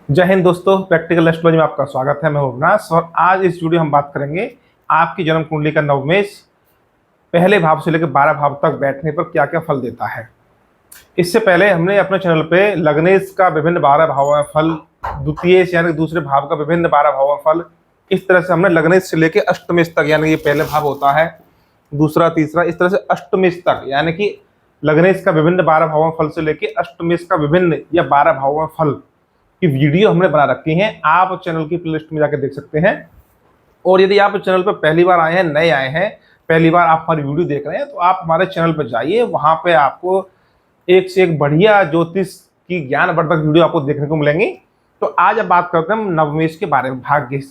जय हिंद दोस्तों, practical astrology में आपका स्वागत है। मैं हूं अविनाश और आज इस वीडियो हम बात करेंगे आपकी जन्म कुंडली का नवमेश पहले भाव से लेकर 12 भाव तक बैठने पर क्या क्या फल देता है। इससे पहले हमने अपने चैनल पे लग्नेश का विभिन्न 12 भावों में फल, द्वितीयेश यानी दूसरे भाव का विभिन्न 12 भावों में फल, इस तरह से हमने लग्नेश से लेकर अष्टमेश तक, यानी ये पहले भाव होता है, दूसरा तीसरा, इस तरह से अष्टमेश तक, यानी कि लग्नेश का विभिन्न 12 भावों में फल से लेकर अष्टमेश का विभिन्न या 12 भावों में फल की वीडियो हमने बना रखी है। आप चैनल की प्लेलिस्ट में जाकर देख सकते हैं। और यदि आप चैनल पर पहली बार आए हैं, नए आए हैं, पहली बार आप हमारी वीडियो देख रहे हैं, तो आप हमारे चैनल पर जाइए। वहां पे आपको एक से एक बढ़िया ज्योतिष की ज्ञानवर्धक वीडियो आपको देखने को मिलेंगी। तो आज अब बात करते हैं नवमेश के बारे में। भाग्य,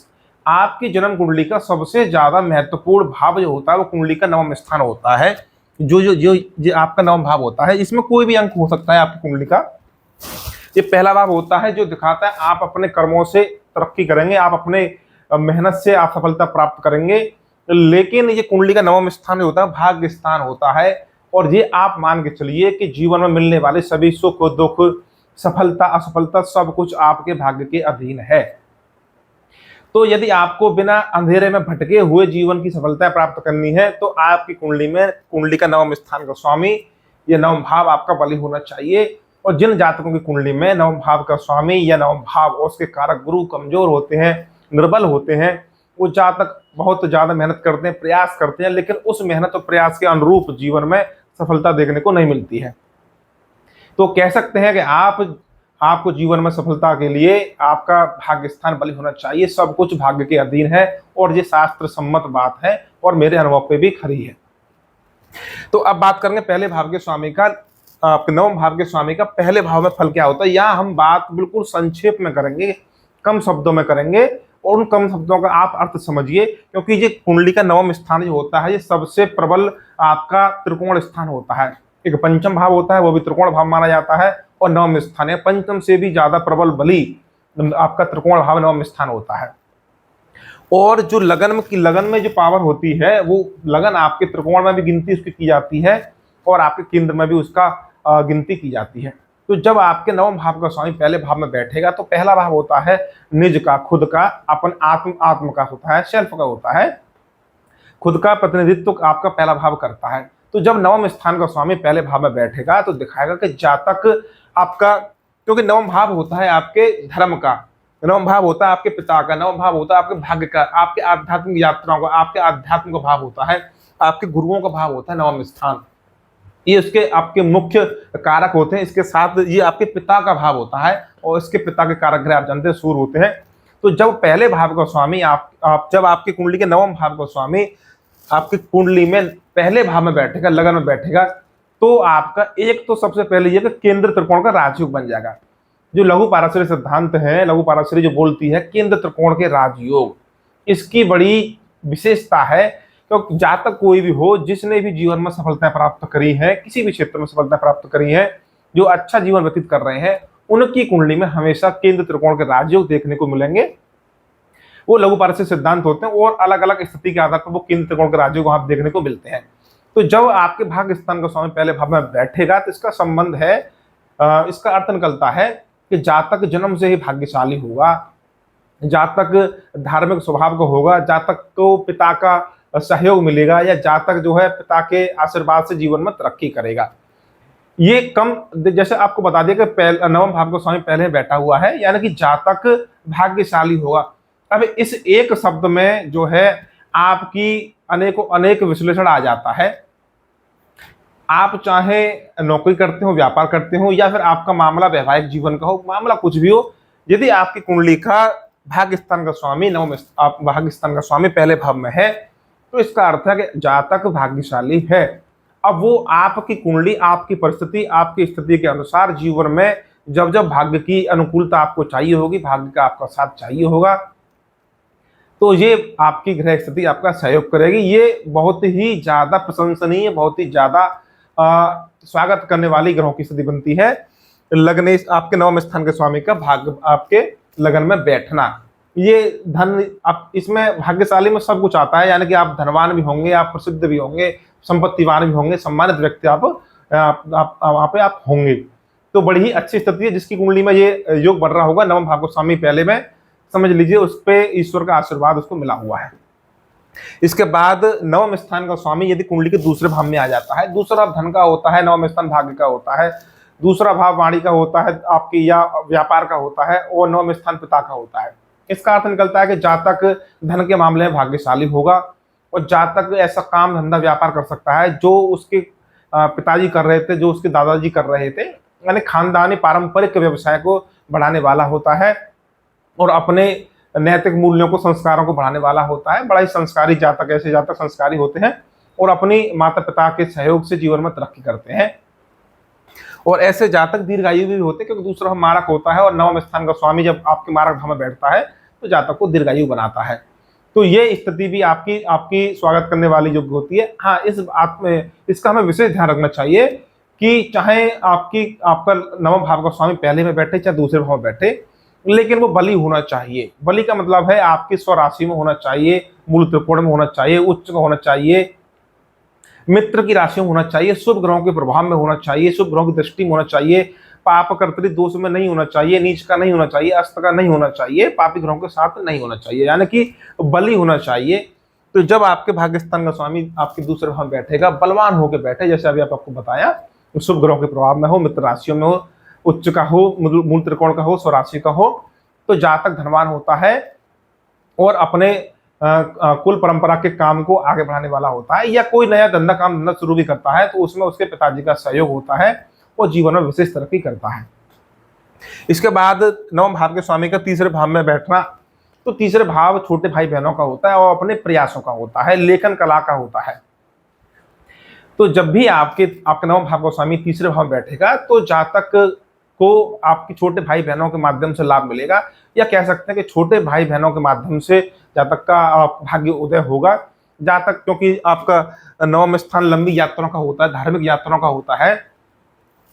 आपकी जन्म कुंडली का सबसे ज्यादा महत्वपूर्ण भाव जो होता है वो कुंडली का नवम स्थान होता है। जो आपका नवम भाव होता है, इसमें कोई भी अंक हो सकता है आपकी कुंडली का। ये पहला भाव होता है जो दिखाता है आप अपने कर्मों से तरक्की करेंगे, आप अपने मेहनत से आप सफलता प्राप्त करेंगे। लेकिन ये कुंडली का नवम स्थान होता है, भाग्य स्थान होता है। और ये आप मान के चलिए कि जीवन में मिलने वाले सभी सुख दुख, सफलता असफलता, सब कुछ आपके भाग्य के अधीन है। तो यदि आपको बिना अंधेरे में भटके हुए जीवन की सफलता प्राप्त करनी है, तो आपकी कुंडली का नवम स्थान का स्वामी, ये नवम भाव आपका बली होना चाहिए। और जिन जातकों की कुंडली में नवम भाव का स्वामी या नवम भाव और उसके कारक गुरु कमजोर होते हैं, निर्बल होते हैं, वो जातक बहुत ज्यादा मेहनत करते हैं, प्रयास करते हैं, लेकिन उस मेहनत और प्रयास के अनुरूप जीवन में सफलता देखने को नहीं मिलती है। तो कह सकते हैं कि आपको जीवन में सफलता के लिए आपका भाग्य स्थान बली होना चाहिए। सब कुछ भाग्य के अधीन है और ये शास्त्र सम्मत बात है और मेरे अनुभव पे भी खरी है। तो अब बात करेंगे पहले भाव के स्वामी का, आपके नवम भाव के स्वामी का पहले भाव में फल क्या होता है। यहाँ हम बात बिल्कुल संक्षेप में करेंगे, कम शब्दों में करेंगे और उन कम शब्दों का आप अर्थ समझिए, क्योंकि ये कुंडली का नवम स्थान जो होता है ये सबसे प्रबल आपका त्रिकोण स्थान होता है। एक पंचम भाव होता है, वो भी त्रिकोण भाव माना जाता है, और नवम स्थान है पंचम से भी ज्यादा प्रबल बली आपका त्रिकोण भाव नवम स्थान होता है। और जो लगन में जो पावर होती है, वो लगन आपके त्रिकोण में भी गिनती उसकी की जाती है और आपके केंद्र में भी उसका गिनती की जाती है। तो जब आपके नवम भाव का स्वामी पहले भाव में बैठेगा, तो पहला भाव होता है निज का, खुद का, अपन आत्म का होता है, सेल्फ का होता है। खुद का प्रतिनिधित्व आपका पहला भाव करता है। तो जब नवम स्थान का स्वामी पहले भाव में बैठेगा तो दिखाएगा कि जातक आपका, क्योंकि नवम भाव होता है आपके धर्म का, नवम भाव होता है आपके पिता का, नवम भाव होता है आपके भाग्य का, आपके आध्यात्मिक यात्राओं का, आपके आध्यात्म का भाव होता है, आपके गुरुओं का भाव होता है नवम स्थान। ये उसके आपके मुख्य कारक होते हैं। इसके साथ ये आपके पिता का भाव होता है और इसके पिता के कारक ग्रह आप जानते हैं सूर्य होते हैं। तो जब पहले भाव का स्वामी जब आपकी कुंडली के नवम भाव का स्वामी आपकी कुंडली में पहले भाव में बैठेगा, लगन में बैठेगा, तो आपका एक तो सबसे पहले ये केंद्र त्रिकोण का राजयोग बन जाएगा। जो लघु पाराशरी सिद्धांत है, लघु पाराशरी जो बोलती है केंद्र त्रिकोण के राजयोग, इसकी बड़ी विशेषता है। क्योंकि जातक कोई भी हो, जिसने भी जीवन में सफलता प्राप्त करी है, किसी भी क्षेत्र में सफलता प्राप्त करी है, जो अच्छा जीवन व्यतीत कर रहे हैं, उनकी कुंडली में हमेशा केंद्र त्रिकोण के राजयोग देखने को मिलेंगे। वो लघु पारसी सिद्धांत होते हैं और अलग अलग स्थिति के आधार पर वो केंद्र त्रिकोण के राजयोग वहां देखने को मिलते हैं। तो जब आपके भाग्य स्थान का स्वामी पहले भाव में बैठेगा, तो इसका संबंध है, इसका अर्थ निकलता है कि जातक जन्म से ही भाग्यशाली होगा, जातक धार्मिक स्वभाव का होगा, जातक को पिता का सहयोग मिलेगा, या जातक जो है पिता के आशीर्वाद से जीवन में तरक्की करेगा। ये कम, जैसे आपको बता दिया कि नवम भाव का स्वामी पहले बैठा हुआ है, यानी कि जातक भाग्यशाली होगा। अब इस एक शब्द में जो है आपकी अनेक विश्लेषण आ जाता है। आप चाहे नौकरी करते हो, व्यापार करते हो, या फिर आपका मामला वैवाहिक जीवन का हो, मामला कुछ भी हो, यदि आपकी कुंडली का भाग्य स्थान का स्वामी भाग्य स्थान का स्वामी पहले भाव में है, तो इसका अर्थ है कि जातक भाग्यशाली है। अब वो आपकी कुंडली, आपकी परिस्थिति, आपकी स्थिति के अनुसार जीवन में जब जब भाग्य की अनुकूलता आपको चाहिए होगी, भाग्य का आपका साथ चाहिए होगा, तो ये आपकी ग्रह स्थिति आपका सहयोग करेगी। ये बहुत ही ज्यादा प्रशंसनीय, बहुत ही ज्यादा स्वागत करने वाली ग्रहों की स्थिति बनती है। लग्नेश आपके नवम स्थान के स्वामी का भाग्य आपके लगन में बैठना, ये धन, आप इसमें भाग्यशाली में सब कुछ आता है, यानी कि आप धनवान भी होंगे, आप प्रसिद्ध भी होंगे, संपत्तिवान भी होंगे, सम्मानित व्यक्ति आप वहाँ पे आप होंगे। तो बड़ी ही अच्छी स्थिति है। जिसकी कुंडली में ये योग बढ़ रहा होगा, नवम भाव को स्वामी पहले में, समझ लीजिए उस पे ईश्वर का आशीर्वाद उसको मिला हुआ है। इसके बाद नवम स्थान का स्वामी यदि कुंडली के दूसरे भाव में आ जाता है, दूसरा भाव धन का होता है, नवम स्थान भाग्य का होता है, दूसरा भाव वाणी का होता है आपकी या व्यापार का होता है, और नवम स्थान पिता का होता है। इसका अर्थ निकलता है कि जातक धन के मामले में भाग्यशाली होगा, और जातक ऐसा काम धंधा व्यापार कर सकता है जो उसके पिताजी कर रहे थे, जो उसके दादाजी कर रहे थे, यानी खानदानी पारंपरिक व्यवसाय को बढ़ाने वाला होता है, और अपने नैतिक मूल्यों को, संस्कारों को बढ़ाने वाला होता है। बड़ा ही संस्कारी जातक, ऐसे जातक संस्कारी होते हैं और अपनी माता पिता के सहयोग से जीवन में तरक्की करते हैं। और ऐसे जातक दीर्घायु भी होते हैं, क्योंकि दूसरा मारक होता है, और नवम स्थान का स्वामी जब आपके मारक भाव में बैठता है तो जातक को दीर्घायु बनाता है। तो ये स्थिति भी आपकी आपकी स्वागत करने वाली योग्य होती है। हाँ, इस बात में इसका हमें विशेष ध्यान रखना चाहिए कि चाहे आपका नवम भाव का स्वामी पहले में बैठे चाहे दूसरे भाव में बैठे, लेकिन वो बली होना चाहिए। बली का मतलब है आपकी स्वराशि में होना चाहिए, मूल त्रिकोण में होना चाहिए, उच्च का होना चाहिए, मित्र की राशि में होना चाहिए, शुभ ग्रहों के प्रभाव में होना चाहिए, शुभ ग्रहों की दृष्टि में होना चाहिए, पाप कर्तरी दोष में नहीं होना चाहिए, नीच का नहीं होना चाहिए, अस्त का नहीं होना चाहिए, पापी ग्रहों के साथ नहीं होना चाहिए, यानी कि बली होना चाहिए। तो जब आपके भाग्यस्थान का स्वामी आपके दूसरे भाव में बैठेगा, बलवान होकर बैठे, जैसे अभी आपको बताया, शुभ ग्रहों के प्रभाव में हो, मित्र राशियों में हो, उच्च का हो, मूल त्रिकोण का हो, स्वराशि का हो, तो जातक धनवान होता है और अपने कुल परंपरा के काम को आगे बढ़ाने वाला होता है, या कोई नया धंधा शुरू भी करता है तो उसमें उसके पिताजी का सहयोग होता है और जीवन में विशेष तरक्की करता है। इसके बाद नवम भाव के स्वामी का तीसरे भाव में बैठना, तो तीसरे भाव छोटे भाई बहनों का होता है और अपने प्रयासों का होता है, लेखन कला का होता है। तो जब भी आपके नवम भाव का स्वामी तीसरे भाव में बैठेगा तो जातक को आपके छोटे भाई बहनों के माध्यम से लाभ मिलेगा, या कह सकते हैं कि छोटे भाई बहनों के माध्यम से जातक का भाग्य उदय होगा। जातक, क्योंकि आपका नवम स्थान लंबी यात्राओं का होता है, धार्मिक यात्राओं का होता है,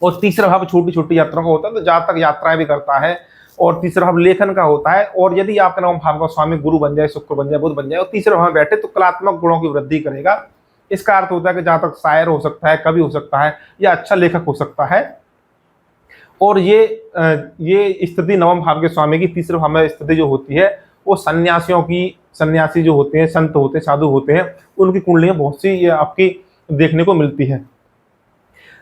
और तीसरा भाव छोटी छोटी यात्राओं का होता है, तो जातक यात्राएं भी करता है, और तीसरा भाव लेखन का होता है। और यदि आपका नवम भाव का स्वामी गुरु बन जाए, शुक्र बन जाए, बुध बन जाए और तीसरे भाव में बैठे तो कलात्मक गुणों की वृद्धि करेगा। इसका अर्थ होता है कि जातक शायर हो सकता है, कवि हो सकता है, या अच्छा लेखक हो सकता है। और ये स्थिति नवम भाव के स्वामी की तीसरे भाव में स्थिति जो होती है वो सन्यासी जो होते हैं, संत होते हैं, साधु होते हैं, उनकी कुंडलियां बहुत सी ये आपकी देखने को मिलती है।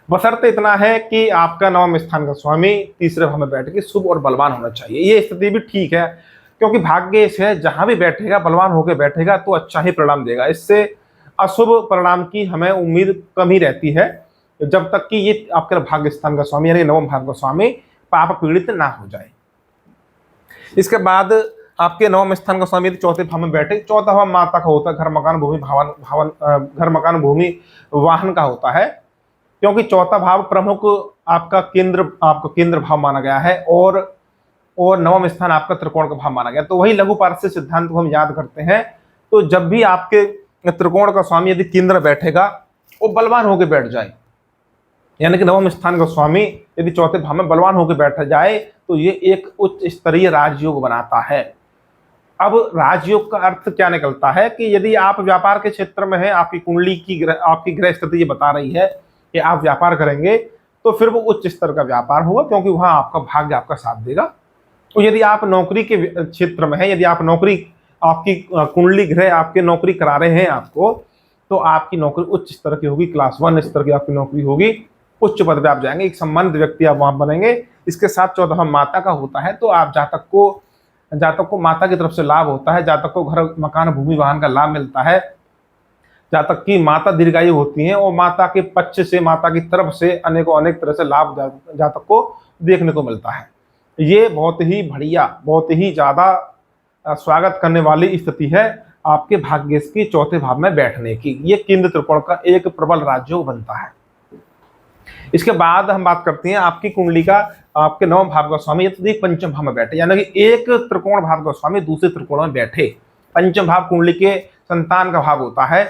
बशर्ते इतना है कि आपका नवम स्थान का स्वामी तीसरे भाव में बैठ के शुभ और बलवान होना चाहिए। ये स्थिति भी ठीक है, क्योंकि भाग्य से जहां भी बैठेगा, बलवान होकर बैठेगा तो अच्छा ही परिणाम देगा। इससे अशुभ परिणाम की हमें उम्मीद कम ही रहती है, जब तक कि ये आपके भाग्य स्थान का स्वामी यानी नवम भाव का स्वामी पाप पीड़ित ना हो जाए। इसके बाद आपके नवम स्थान का स्वामी चौथे भाव में बैठे, चौथा भाव माता का होता है, घर मकान भूमि वाहन का होता है, क्योंकि चौथा भाव प्रमुख आपका केंद्र भाव माना गया है, और नवम स्थान आपका त्रिकोण का भाव माना गया। तो वही लघु पारस्य सिद्धांत को हम याद करते हैं। तो जब भी आपके त्रिकोण का स्वामी यदि केंद्र बैठेगा, वो बलवान होकर बैठ जाए, यानी कि नवम स्थान का स्वामी यदि चौथे भाव में बलवान होकर बैठ जाए तो ये एक उच्च स्तरीय राजयोग बनाता है। अब राजयोग का अर्थ क्या निकलता है कि यदि आप व्यापार के क्षेत्र में हैं, आपकी कुंडली की आपकी ग्रह स्थिति ये बता रही है कि आप व्यापार करेंगे, तो फिर वो उच्च स्तर का व्यापार होगा, क्योंकि वहां आपका भाग्य आपका साथ देगा। तो यदि आप नौकरी के क्षेत्र में हैं, यदि आप नौकरी, आपकी कुंडली ग्रह आपके नौकरी करा रहे हैं आपको, तो आपकी नौकरी उच्च स्तर की होगी, क्लास 1 स्तर की आपकी नौकरी होगी, उच्च पद पे आप जाएंगे, एक सम्मानित व्यक्ति आप वहां बनेंगे। इसके साथ चौथा भाव माता का होता है, तो आप जातक को माता की तरफ से लाभ होता है, जातक को घर मकान भूमि वाहन का लाभ मिलता है, जातक की माता दीर्घायु होती हैं, और माता के पक्ष से, माता की तरफ से अनेक तरह से लाभ जातक को देखने को मिलता है। ये बहुत ही बढ़िया, बहुत ही ज्यादा स्वागत करने वाली स्थिति है आपके भाग्य की चौथे भाव में बैठने की। ये केंद्र त्रिकोण का एक प्रबल राजयोग बनता है। इसके बाद हम बात करते हैं आपकी कुंडली का, आपके नवम भाव का स्वामी यदि पंचम भाव में बैठे, यानी कि एक त्रिकोण भाव का स्वामी दूसरे त्रिकोण में बैठे। पंचम भाव कुंडली के संतान का भाव होता है,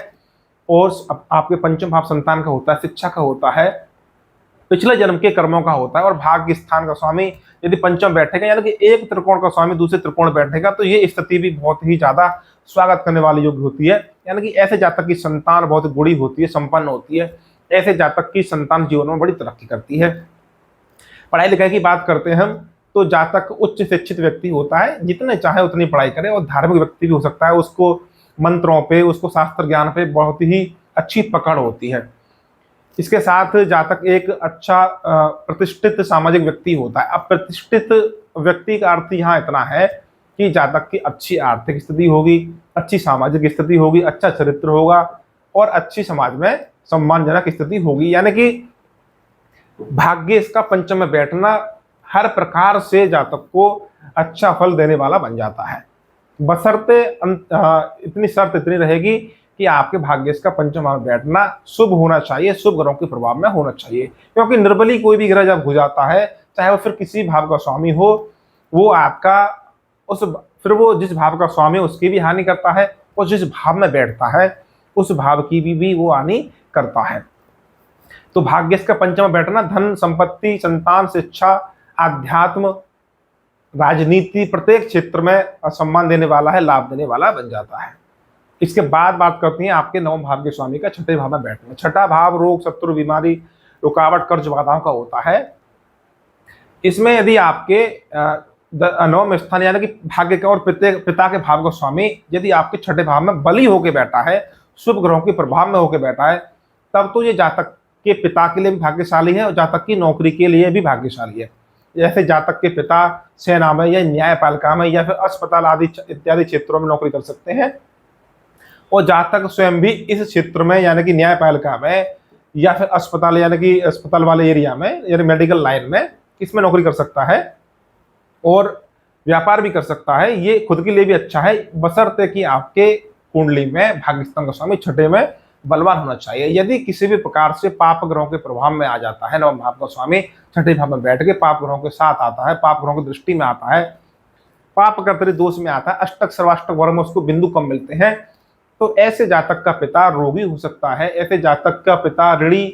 और आपके पंचम भाव संतान का होता है, शिक्षा का होता है, पिछले जन्म के कर्मों का होता है। और भाग्य स्थान का स्वामी यदि पंचम बैठेगा, यानी कि एक त्रिकोण का स्वामी दूसरे त्रिकोण बैठेगा, तो ये स्थिति भी बहुत ही ज्यादा स्वागत करने वाली योग्य होती है। यानी कि ऐसे जातक की संतान बहुत गुणी होती है, संपन्न होती है, ऐसे जातक की संतान जीवन में बड़ी तरक्की करती है। पढ़ाई लिखाई की बात करते हैं हम, तो जातक उच्च शिक्षित व्यक्ति होता है, जितने चाहे उतनी पढ़ाई करे, और धार्मिक व्यक्ति भी हो सकता है, उसको मंत्रों पे, उसको शास्त्र ज्ञान पे बहुत ही अच्छी पकड़ होती है। इसके साथ जातक एक अच्छा प्रतिष्ठित सामाजिक व्यक्ति होता है। अब प्रतिष्ठित व्यक्ति का अर्थ यहाँ इतना है कि जातक की अच्छी आर्थिक स्थिति होगी, अच्छी सामाजिक स्थिति होगी, अच्छा चरित्र होगा और अच्छी समाज में सम्मानजनक स्थिति होगी। यानी कि भाग्य इसका पंचम में बैठना हर प्रकार से जातक को अच्छा फल देने वाला बन जाता है, बशर्ते इतनी शर्त इतनी रहेगी कि आपके भाग्य इसका पंचम में बैठना शुभ होना चाहिए, शुभ ग्रहों के प्रभाव में होना चाहिए। क्योंकि निर्बली कोई भी ग्रह जब हो जाता है, चाहे वो फिर किसी भाव का स्वामी हो, वो आपका फिर वो जिस भाव का स्वामी है उसकी भी हानि करता है, और जिस भाव में बैठता है उस भाव की भी वो हानि करता है। तो भाग्य इसका पंचम में बैठना धन, संपत्ति, संतान, शिक्षा, आध्यात्म, राजनीति, प्रत्येक क्षेत्र में सम्मान देने वाला है, लाभ देने वाला बन जाता है। इसके बाद बात करते हैं आपके नवम भाव के स्वामी का छठे भाव में बैठना। छठा भाव रोग, शत्रु, बीमारी, रुकावट, कर्ज, बाधाओं का होता है। इसमें यदि आपके नवम स्थान यानी कि भाग्य का और पिता के भाव का स्वामी यदि आपके छठे भाव में बली होकर बैठा है, शुभ ग्रहों के प्रभाव में होकर बैठा है, तब तो ये जातक के पिता के लिए भी भाग्यशाली है और जातक की नौकरी के लिए भी भाग्यशाली है। जैसे जातक के पिता सेना में या न्यायपालिका में या फिर अस्पताल आदि इत्यादि क्षेत्रों में नौकरी कर सकते हैं, और जातक स्वयं भी इस क्षेत्र में यानी कि न्यायपालिका में या फिर अस्पताल यानी कि अस्पताल वाले एरिया में यानी मेडिकल लाइन में इसमें नौकरी कर सकता है और व्यापार भी कर सकता है। ये खुद के लिए भी अच्छा है, बशर्ते कि आपके कुंडली में भाग्यस्थान का स्वामी छठे में बलवान होना चाहिए। यदि किसी भी प्रकार से पाप ग्रहों के प्रभाव में आ जाता है, नवम भाव का स्वामी छठे भाव में बैठ के पाप ग्रहों के साथ आता है, पाप ग्रहों की दृष्टि में आता है, पाप कर्तरी दोष में आता है, अष्टक सर्वाष्टक वर्ग में उसको बिंदु कम मिलते हैं, तो ऐसे जातक का पिता रोगी हो सकता है, ऐसे जातक का पिता ऋणी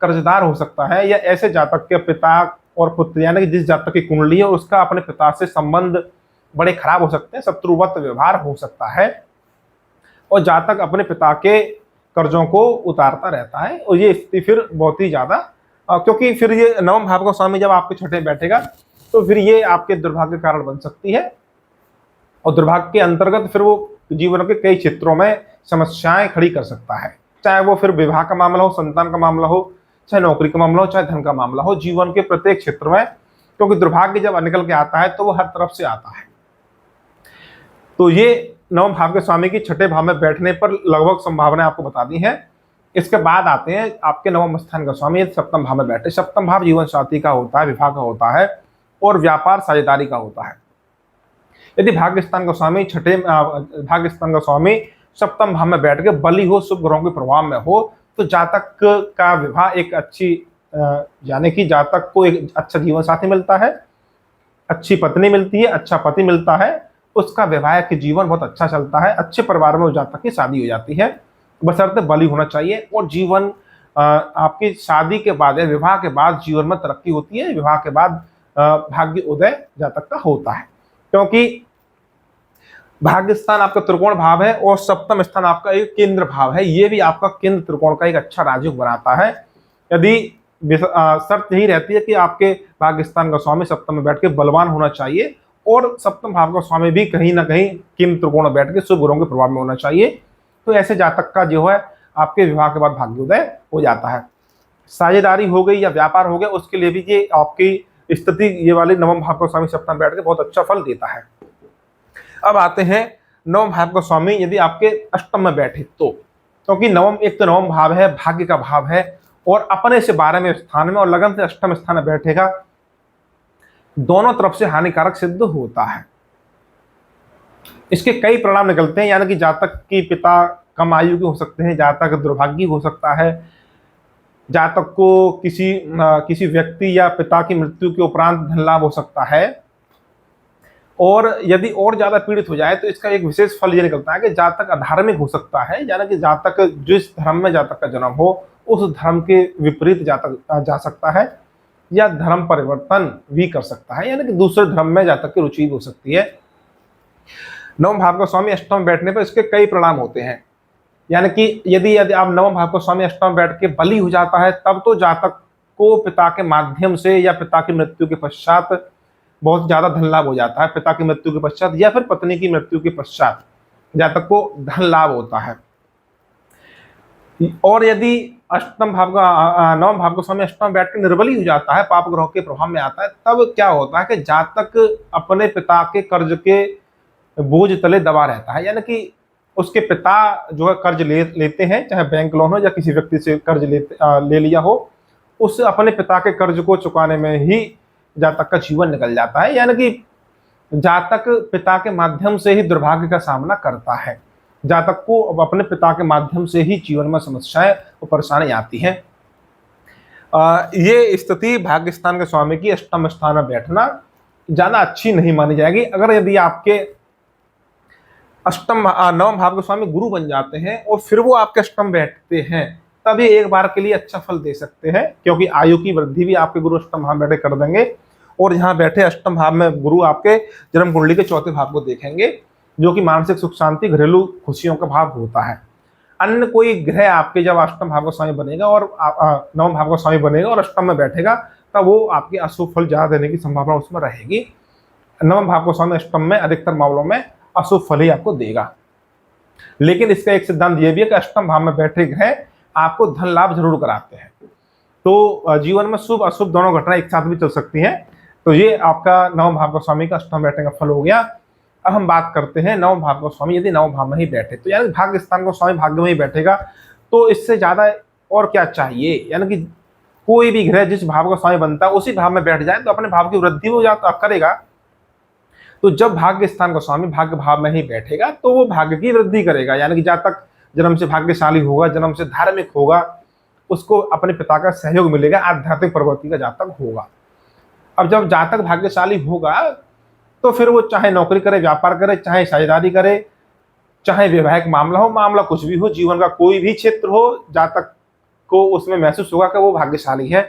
कर्जदार हो सकता है, या ऐसे जातक के पिता और पुत्र यानी कि जिस जातक की कुंडली है उसका अपने पिता से संबंध बड़े खराब हो सकते हैं, शत्रुवत व्यवहार हो सकता है, और जातक अपने पिता के कर्जों को उतारता रहता है। और ये स्थिति फिर बहुत ही ज्यादा क्योंकि फिर ये नवम भाव का स्वामी जब आपके छठे बैठेगा तो फिर ये आपके दुर्भाग्य के कारण बन सकती है, और दुर्भाग्य के अंतर्गत फिर वो जीवन के कई क्षेत्रों में समस्याएं खड़ी कर सकता है, चाहे वो फिर विवाह का मामला हो, संतान का मामला हो, चाहे नौकरी का मामला हो, चाहे धन का मामला हो, जीवन के प्रत्येक क्षेत्र में, क्योंकि दुर्भाग्य जब निकल के आता है तो वो हर तरफ से आता है। तो ये नवम भाव के स्वामी की छठे भाव में बैठने पर लगभग संभावना आपको बता दी है। इसके बाद आते हैं आपके नवम स्थान का स्वामी सप्तम भाव में बैठे। सप्तम भाव जीवन साथी का होता है, विवाह का होता है और व्यापार साझेदारी का होता है। यदि भाग्यस्थान का स्वामी भाग्यस्थान का स्वामी सप्तम भाव में बैठ के बली हो, शुभ ग्रहों के प्रभाव में हो, तो जातक का विवाह एक अच्छी यानी कि जातक को एक अच्छा जीवन साथी मिलता है, अच्छी पत्नी मिलती है, अच्छा पति मिलता है, उसका वैवाहिक जीवन बहुत अच्छा चलता है, अच्छे परिवार में उस जातक की शादी हो जाती है, बशर्ते बली होना चाहिए। और जीवन आपकी शादी के बाद या विवाह के बाद जीवन में तरक्की होती है, विवाह के बाद भाग्य उदय जातक का होता है, क्योंकि भाग्य स्थान आपका त्रिकोण भाव है और सप्तम स्थान आपका एक केंद्र भाव है, ये भी आपका केंद्र त्रिकोण का एक अच्छा राजयोग बनाता है। यदि शर्त यही रहती है कि आपके भाग्य स्थान का स्वामी सप्तम में बैठ के बलवान होना चाहिए और सप्तम भाव का स्वामी भी कहीं ना कहीं केंद्र त्रिकोण में बैठ के शुभ ग्रहों के प्रभाव में होना चाहिए, तो ऐसे जातक का जो है आपके विवाह के बाद भाग्योदय हो जाता है। साझेदारी हो गई या व्यापार हो गया, उसके लिए भी ये आपकी स्थिति ये वाली नवम भाव का स्वामी सप्तम बैठ के बहुत अच्छा फल देता है। अब आते हैं नवम भाव का स्वामी यदि आपके अष्टम में बैठे तो, क्योंकि नवम एक तो नवम भाव है, भाग्य का भाव है और अपने से 12वें स्थान में और लगन से अष्टम स्थान में बैठेगा, दोनों तरफ से हानिकारक सिद्ध होता है। इसके कई परिणाम निकलते हैं, यानी कि जातक की पिता कम आयु के हो सकते हैं, जातक दुर्भाग्य हो सकता है, जातक को किसी व्यक्ति या पिता की मृत्यु के उपरांत धन लाभ हो सकता है, और यदि और ज्यादा पीड़ित हो जाए तो इसका एक विशेष फल ये निकलता है कि जातक अधार्मिक हो सकता है, यानी कि जातक जिस धर्म में जातक का जन्म हो उस धर्म के विपरीत जातक जा सकता है या धर्म परिवर्तन भी कर सकता है, यानी कि दूसरे धर्म में जातक की रुचि भी हो सकती है। नवम भाव का स्वामी अष्टम में बैठने पर इसके कई परिणाम होते हैं, यानी कि यदि आप नवम भाव का स्वामी अष्टम में बैठ के बली हो जाता है तब तो जातक को पिता के माध्यम से या पिता की मृत्यु के पश्चात बहुत ज्यादा धन लाभ हो जाता है, पिता की मृत्यु के पश्चात या फिर पत्नी की मृत्यु के पश्चात जातक को धन लाभ होता है। और यदि अष्टम भाव का नवम भाव का स्वामी अष्टम बैठ के निर्बली हो जाता है, पाप ग्रह के प्रभाव में आता है, तब क्या होता है कि जातक अपने पिता के कर्ज के बोझ तले दबा रहता है। यानी कि उसके पिता जो है कर्ज लेते हैं, चाहे बैंक लोन हो या किसी व्यक्ति से कर्ज ले लिया हो, उस अपने पिता के कर्ज को चुकाने में ही जातक का जीवन निकल जाता है। यानी कि जातक पिता के माध्यम से ही दुर्भाग्य का सामना करता है। जातक को अब अपने पिता के माध्यम से ही जीवन में समस्याएं और परेशानी आती हैं। ये स्थिति भाग्य स्थान के स्वामी की अष्टम स्थान में बैठना ज्यादा अच्छी नहीं मानी जाएगी। अगर यदि आपके अष्टम नवम भाव के स्वामी गुरु बन जाते हैं और फिर वो आपके अष्टम बैठते हैं, तभी एक बार के लिए अच्छा फल दे सकते हैं, क्योंकि आयु की वृद्धि भी आपके गुरु अष्टम भाव बैठे कर देंगे। और यहाँ बैठे अष्टम भाव में गुरु आपके जन्म कुंडली के चौथे भाव को देखेंगे, जो कि मानसिक सुख शांति घरेलू खुशियों का भाव होता है। अन्य कोई ग्रह आपके जब अष्टम भाव का स्वामी बनेगा और नवम भाव का स्वामी बनेगा और अष्टम में बैठेगा, तब वो आपके अशुभ फल ज्यादा देने की संभावना उसमें रहेगी। नवम भाव का स्वामी अष्टम में अधिकतर मामलों में अशुभ फल ही आपको देगा। लेकिन इसका एक सिद्धांत यह भी है कि अष्टम भाव में बैठे ग्रह आपको धन लाभ जरूर कराते हैं। तो जीवन में शुभ अशुभ दोनों घटना एक साथ भी चल सकती हैं। तो ये आपका नवम भाव का स्वामी का अष्टम बैठने का फल हो गया। अब हम बात करते हैं नवम भाव का स्वामी यदि नवम भाव में ही बैठे, तो यानी भाग्य स्थान का स्वामी भाग्य में ही बैठेगा, तो इससे ज्यादा और क्या चाहिए। यानी कि कोई भी ग्रह जिस भाव का स्वामी बनता है उसी भाव में बैठ जाए तो अपने भाव की वृद्धि हो जाता करेगा। तो जब भाग्य स्थान का स्वामी भाग्य भाव में ही बैठेगा तो वो भाग्य की वृद्धि करेगा। यानी कि जातक जन्म से भाग्यशाली होगा, जन्म से धार्मिक होगा, उसको अपने पिता का सहयोग मिलेगा, आध्यात्मिक प्रवृत्ति का जातक होगा। अब जब जातक भाग्यशाली होगा तो फिर वो चाहे नौकरी करे, व्यापार करे, चाहे साझेदारी करे, चाहे वैवाहिक मामला हो, मामला कुछ भी हो, जीवन का कोई भी क्षेत्र हो, जातक को उसमें महसूस होगा कि वो भाग्यशाली है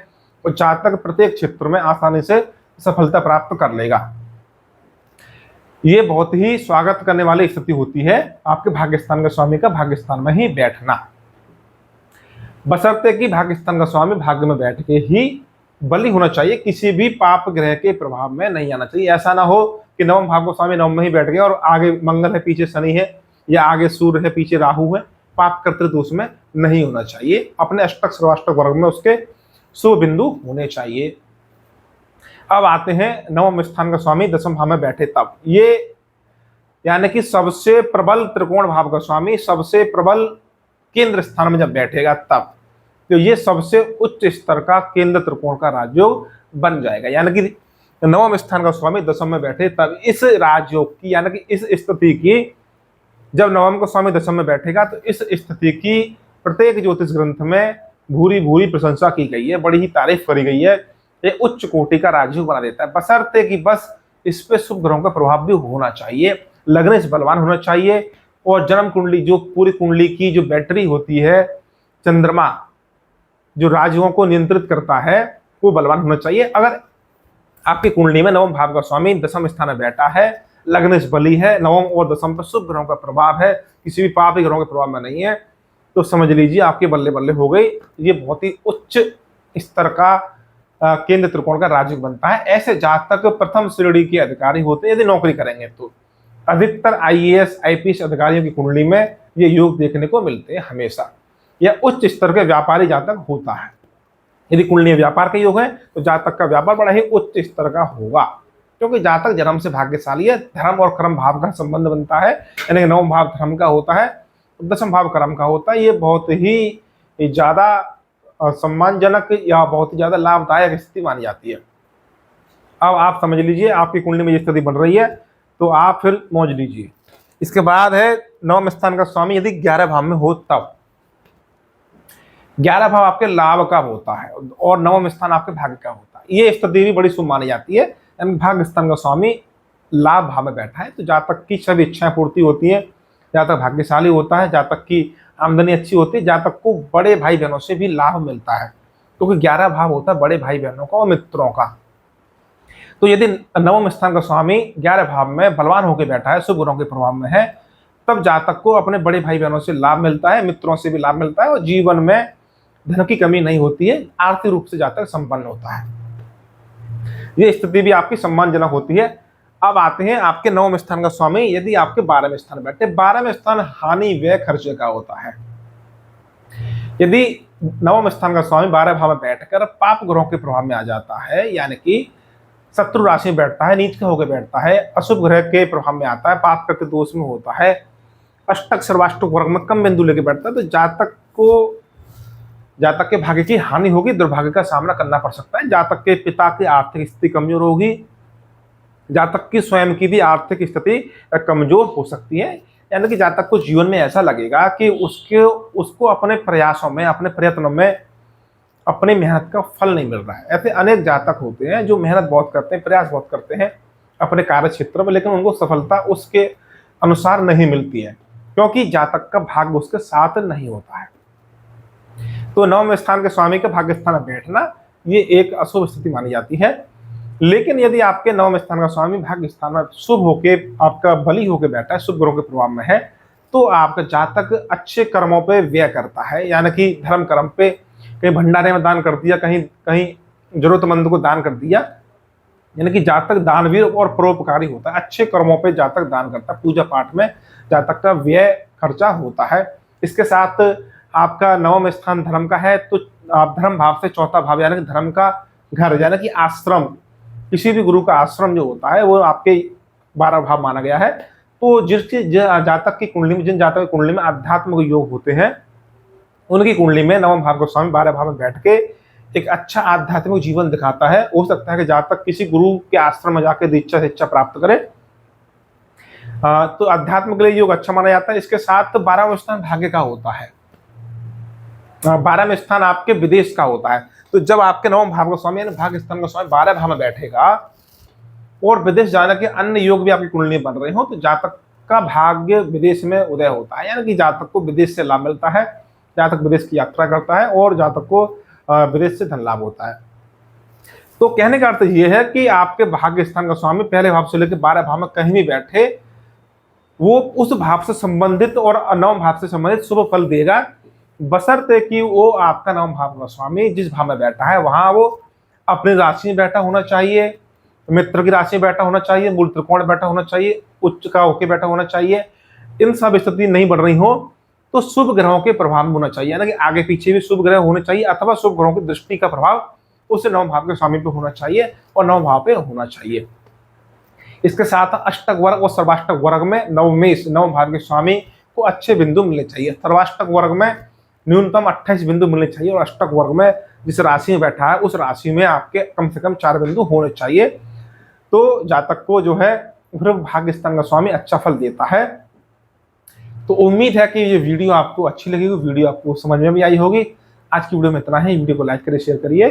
और जातक प्रत्येक क्षेत्र में आसानी से सफलता प्राप्त कर लेगा। ये बहुत ही स्वागत करने वाली स्थिति होती है आपके भाग्यस्थान का स्वामी का भाग्यस्थान में ही बैठना, बशर्ते कि भाग्यस्थान का स्वामी भाग्य में बैठ के ही बली होना चाहिए, किसी भी पाप ग्रह के प्रभाव में नहीं आना चाहिए। ऐसा ना हो कि नवम भाव का स्वामी नवम में ही बैठ गया और आगे मंगल है पीछे शनि है या आगे सूर्य है पीछे राहु है, पाप कर्तृ दोष में नहीं होना चाहिए। अपने अष्टक सर्वाष्टक वर्ग में उसके शुभ बिंदु होने चाहिए। अब आते हैं नवम स्थान का स्वामी दसम भाव में बैठे तब, ये यानी कि सबसे प्रबल त्रिकोण भाव का स्वामी सबसे प्रबल केंद्र स्थान में जब बैठेगा तब, तो ये सबसे उच्च स्तर का केंद्र त्रिकोण का राजयोग बन जाएगा। यानी कि नवम स्थान का स्वामी दसम में बैठे तब इस राजयोग की, यानी कि इस स्थिति की, जब नवम का स्वामी दसम में बैठेगा तो इस स्थिति की प्रत्येक ज्योतिष ग्रंथ में भूरी भूरी प्रशंसा की गई है, बड़ी ही तारीफ करी गई है। ये उच्च कोटि का राजयोग बना देता है, बशर्ते कि बस इस पे शुभ ग्रहों का प्रभाव भी होना चाहिए, लगने से बलवान होना चाहिए। और जन्म कुंडली जो पूरी कुंडली की जो बैटरी होती है, चंद्रमा जो राजयोगों को नियंत्रित करता है, वो बलवान होना चाहिए। अगर आपकी कुंडली में नवम भाव का स्वामी दसम स्थान में बैठा है, लगने से बली है, नवम और दसम पर शुभ ग्रहों का प्रभाव है, किसी भी पापी ग्रहों के प्रभाव में नहीं है, तो समझ लीजिए आपके बल्ले बल्ले हो गई। ये बहुत ही उच्च स्तर का केंद्र त्रिकोण का राजयोग बनता है। ऐसे जातक प्रथम श्रेणी के अधिकारी होते हैं यदि नौकरी करेंगे तो। अधिकतर आईएएस आईपीएस अधिकारियों की कुंडली में ये योग देखने को मिलते हैं हमेशा। यह उच्च स्तर के व्यापारी जातक होता है। यदि कुंडली में व्यापार का योग है तो जातक का व्यापार बड़ा ही उच्च स्तर का होगा, क्योंकि जातक जन्म से भाग्यशाली है। धर्म और कर्म भाव का संबंध बनता है, यानी नवम भाव धर्म का होता है, दसम भाव कर्म का होता है। ये बहुत ही ज्यादा सम्मानजनक या बहुत ही ज्यादा लाभदायक स्थिति मानी जाती है। अब आप समझ लीजिए आपकी कुंडली में ये स्थिति बन रही है तो आप फिर मौज लीजिए। इसके बाद है नवम स्थान का स्वामी यदि 11 भाव में हो तब। 11 भाव आपके लाभ का होता है और नवम स्थान आपके भाग्य का होता है। ये स्थिति भी बड़ी शुभ मानी जाती है। यानी भाग्य स्थान का स्वामी लाभ भाव में बैठा है तो जातक की सभी इच्छाएं पूर्ति होती है, जातक भाग्यशाली होता है, जातक की आमदनी अच्छी होती है, जातक को बड़े भाई बहनों से भी लाभ मिलता है, क्योंकि 11 भाव होता है बड़े भाई बहनों का और मित्रों का। तो यदि नवम स्थान का स्वामी 11 भाव में बलवान होकर बैठा है, शुभ ग्रहों के प्रभाव में है, तब जातक को अपने बड़े भाई बहनों से लाभ मिलता है, मित्रों से भी लाभ मिलता है और जीवन में धन की कमी नहीं होती है, आर्थिक रूप से जातक संपन्न होता है। ये स्थिति भी आपकी सम्मानजनक होती है। अब आते हैं आपके 9वें स्थान का स्वामी यदि आपके 12वें स्थान में बैठे। 12वें स्थान हानि व्यय खर्चे का होता है। यदि 9वें स्थान का स्वामी 12 भाव में बैठकर पाप ग्रहों के प्रभाव में आ जाता है, यानी कि शत्रु राशि में बैठता है, नीच का होकर बैठता है, अशुभ ग्रह के प्रभाव में आता है, पाप करके दोष में होता है, अष्टक सर्वाष्टक वर्ग में कम बिंदु लेके बैठता है, तो जातक के भाग्य की हानि होगी, दुर्भाग्य का सामना करना पड़ सकता है। जातक के पिता की आर्थिक स्थिति कमजोर होगी, जातक की स्वयं की भी आर्थिक स्थिति कमजोर हो सकती है, यानी कि जातक को जीवन में ऐसा लगेगा कि उसको अपने प्रयासों में, अपने प्रयत्नों में अपनी मेहनत का फल नहीं मिल रहा है। ऐसे अनेक जातक होते हैं जो मेहनत बहुत करते हैं, प्रयास बहुत करते हैं अपने कार्य क्षेत्र में, लेकिन उनको सफलता उसके अनुसार नहीं मिलती है, क्योंकि जातक का भाग्य उसके साथ नहीं होता है। तो 9वें स्थान के स्वामी का भाग्य स्थान में बैठना ये एक अशुभ स्थिति मानी जाती है। लेकिन यदि आपके 9वें स्थान का स्वामी भाग्य स्थान में शुभ होके, आपका बली होके बैठा है, शुभ ग्रहों के प्रभाव में है, तो आपका जातक अच्छे कर्मों पे व्यय करता है, यानी कि धर्म कर्म पे, कहीं भंडारे में दान कर दिया, कहीं कहीं जरूरतमंद को दान कर दिया, यानी कि जातक दानवीर और परोपकारी होता है। अच्छे कर्मों पे जातक दान करता है, पूजा पाठ में जातक का व्यय खर्चा होता है। इसके साथ आपका 9वां स्थान धर्म का है, तो आप धर्म भाव से चौथा भाव, यानी कि धर्म का घर, यानी कि आश्रम, किसी भी गुरु का आश्रम जो होता है वो आपके 12 भाव माना गया है। तो जिसके जातक की कुंडली में, जिन जातक की कुंडली में आध्यात्मिक योग होते हैं, उनकी कुंडली में 9वां भाव का स्वामी 12 भाव में बैठ के एक अच्छा आध्यात्मिक जीवन दिखाता है। हो सकता है कि जातक किसी गुरु के आश्रम में जाकर दीक्षा शिक्षा प्राप्त करे, तो अध्यात्म के लिए योग अच्छा माना जाता है। इसके साथ 12वां स्थान भाग्य का होता है, 12वां स्थान आपके विदेश का होता है। तो जब आपके 9वां भाव का स्वामी, यानी भाग्य स्थान का स्वामी 12 भाव में बैठेगा और विदेश जाने के अन्य योग भी आपकी कुंडली में बन रहे हो, तो जातक का भाग्य विदेश में उदय होता है, यानी कि जातक को विदेश से लाभ मिलता है, जातक विदेश की यात्रा करता है और जातक को विदेश से धन लाभ होता है। तो कहने का अर्थ यह है कि आपके भाग्य स्थान का स्वामी पहले भाव से लेकर 12 भाव में कहीं भी बैठे, वो उस भाव से संबंधित और 9वें भाव से संबंधित शुभ फल देगा, बशर्ते कि वो आपका 9वां भाव का स्वामी जिस भाव में बैठा है वहां वो अपनी राशि में बैठा होना चाहिए, मित्र की राशि में बैठा होना चाहिए, मूल त्रिकोण में बैठा होना चाहिए, उच्च का होके बैठा होना चाहिए। इन सब स्थिति नहीं बढ़ रही हो तो शुभ ग्रहों के प्रभाव में होना चाहिए, यानी कि आगे पीछे भी शुभ ग्रह होने चाहिए, अथवा शुभ ग्रहों की दृष्टि का प्रभाव उस 9वें भाव के स्वामी पे होना चाहिए और 9वें भाव पे होना चाहिए। इसके साथ अष्टक वर्ग और सर्वाष्टक वर्ग में 9वें भाव के स्वामी को अच्छे बिंदु मिलने चाहिए। सर्वाष्टक वर्ग में न्यूनतम 28 बिंदु मिलने चाहिए और अष्टक वर्ग में जिस राशि में बैठा है उस राशि में आपके कम से कम 4 बिंदु होने चाहिए। तो जातक को जो है भाग्य स्थान का स्वामी अच्छा फल देता है। तो उम्मीद है कि ये वीडियो आपको अच्छी लगेगी, वीडियो आपको समझ में भी आई होगी। आज की वीडियो में इतना ही। वीडियो को लाइक करिए, शेयर करिए।